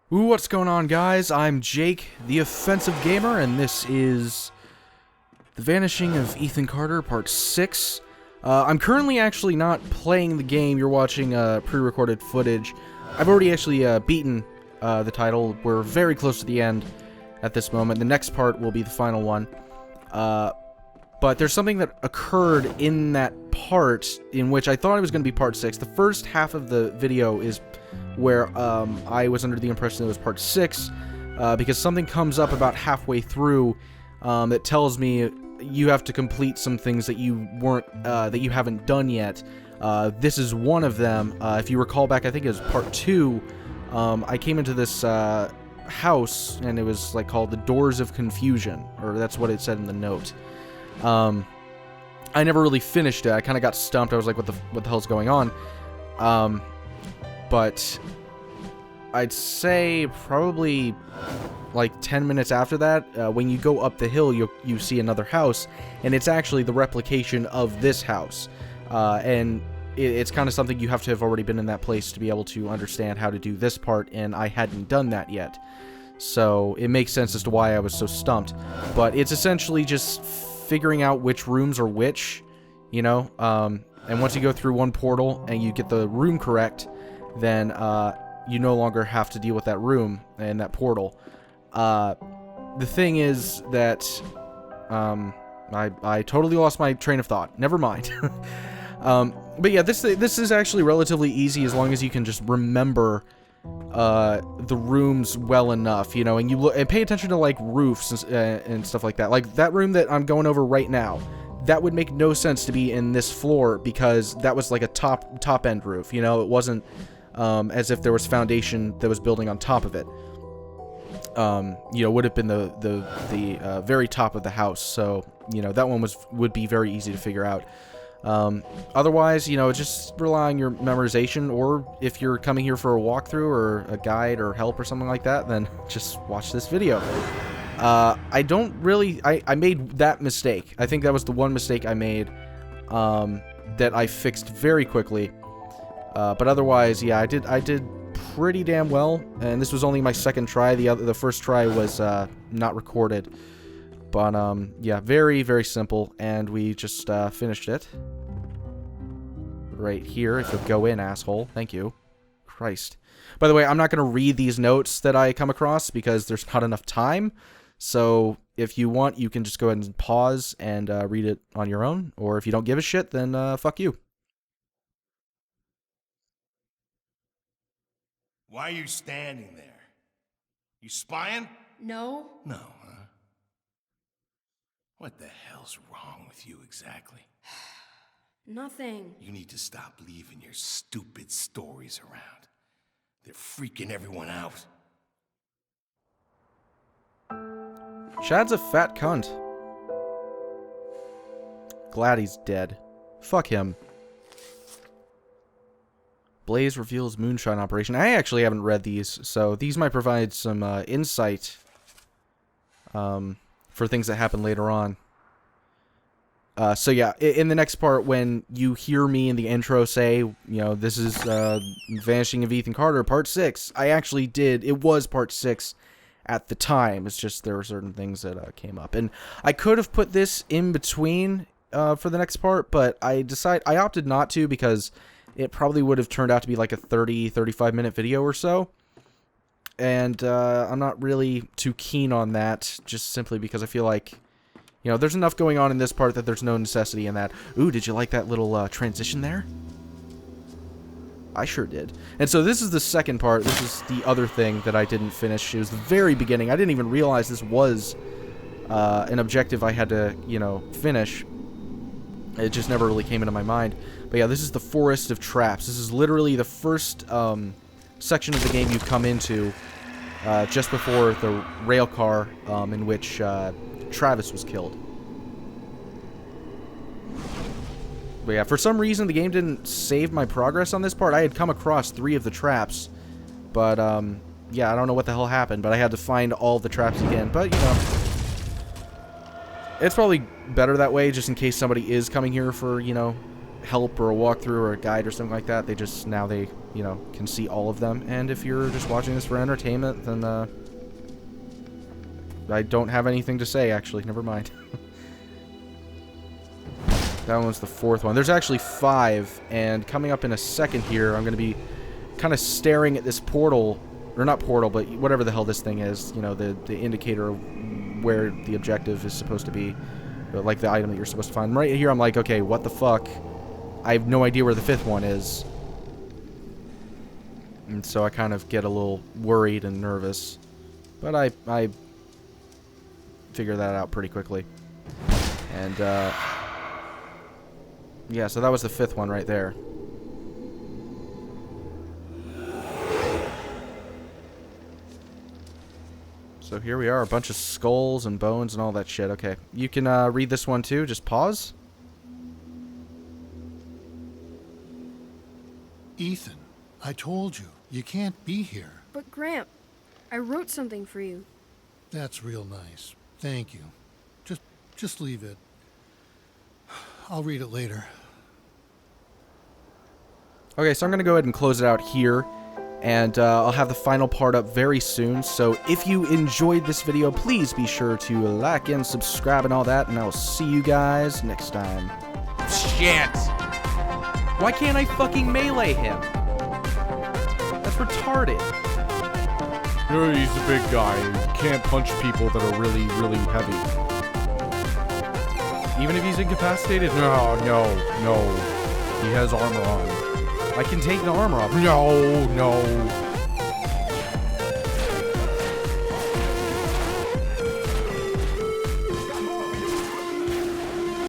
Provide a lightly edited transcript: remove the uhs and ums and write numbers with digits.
Ooh, what's going on, guys? I'm Jake, the Offensive Gamer, and this is The Vanishing of Ethan Carter, Part 6. I'm currently actually not playing the game. You're watching pre-recorded footage. I've already actually beaten the title. We're very close to the end at this moment. The next part will be the final one. But there's something that occurred in that part in which I thought it was going to be Part 6. The first half of the video is where I was under the impression it was Part 6, because something comes up about halfway through that tells me you have to complete some things that you haven't done yet. This is one of them. If you recall back, I think it was Part 2, I came into this house, and it was like called the Doors of Confusion, or that's what it said in the note. I never really finished it. I kind of got stumped. I was like, what the hell's going on? But I'd say probably like 10 minutes after that, when you go up the hill, you see another house, and it's actually the replication of this house. And it's kind of something you have to have already been in that place to be able to understand how to do this part, and I hadn't done that yet. So it makes sense as to why I was so stumped. But it's essentially just figuring out which rooms are which, you know? And once you go through one portal and you get the room correct, then you no longer have to deal with that room and that portal. The thing is that I totally lost my train of thought. Never mind. But yeah, this is actually relatively easy as long as you can just remember the rooms well enough, you know, and you look and pay attention to like roofs and stuff like that. Like that room that I'm going over right now, that would make no sense to be in this floor because that was like a top end roof, you know. It wasn't as if there was foundation that was building on top of it. You know, would have been the very top of the house. So, you know, that one would be very easy to figure out. Otherwise, you know, just rely on your memorization, or if you're coming here for a walkthrough or a guide or help or something like that, then just watch this video. I made that mistake. I think that was the one mistake I made, that I fixed very quickly. But otherwise, yeah, I did pretty damn well, and this was only my second try. The first try was not recorded. But yeah, very, very simple, and we just finished it right here. If you'll go in, asshole. Thank you. Christ. By the way, I'm not going to read these notes that I come across because there's not enough time. So if you want, you can just go ahead and pause and read it on your own. Or if you don't give a shit, then fuck you. Why are you standing there? You spying? No. No, huh? What the hell's wrong with you exactly? Nothing. You need to stop leaving your stupid stories around. They're freaking everyone out. Chad's a fat cunt. Glad he's dead. Fuck him. Blaze reveals moonshine operation. I actually haven't read these, so these might provide some insight for things that happen later on. So yeah, in the next part, when you hear me in the intro say, you know, this is Vanishing of Ethan Carter, Part 6, I actually did. It was Part 6 at the time. It's just there were certain things that came up. And I could have put this in between for the next part, but I opted not to because it probably would have turned out to be like a 30-35 minute video or so. And I'm not really too keen on that, just simply because I feel like, you know, there's enough going on in this part that there's no necessity in that. Ooh, did you like that little transition there? I sure did. And so this is the second part. This is the other thing that I didn't finish. It was the very beginning. I didn't even realize this was an objective I had to, you know, finish. It just never really came into my mind. But yeah, this is the Forest of Traps. This is literally the first section of the game you come into just before the rail car in which Travis was killed. But yeah, for some reason the game didn't save my progress on this part. I had come across 3 of the traps, but yeah, I don't know what the hell happened, but I had to find all the traps again. But, you know, it's probably better that way, just in case somebody is coming here for, you know, help or a walkthrough or a guide or something like that. They just, now they, you know, can see all of them. And if you're just watching this for entertainment, then I don't have anything to say, actually. Never mind. That one was the 4th one. There's actually 5, and coming up in a second here, I'm going to be kind of staring at this portal, or not portal, but whatever the hell this thing is, you know, the indicator of where the objective is supposed to be, but like the item that you're supposed to find. Right here, I'm like, okay, what the fuck? I have no idea where the 5th one is. And so I kind of get a little worried and nervous. But I figure that out pretty quickly. And, yeah, so that was the 5th one right there. So here we are, a bunch of skulls and bones and all that shit. Okay, you can read this one too. Just pause. Ethan, I told you, you can't be here. But Gramp, I wrote something for you. That's real nice. Thank you. Just leave it. I'll read it later. Okay, so I'm going to go ahead and close it out here. And I'll have the final part up very soon. So if you enjoyed this video, please be sure to like and subscribe and all that. And I will see you guys next time. Shit! Why can't I fucking melee him? That's retarded. Oh, he's a big guy. He can't punch people that are really, really heavy. Even if he's incapacitated? No. He has armor on. I can take the armor off. No.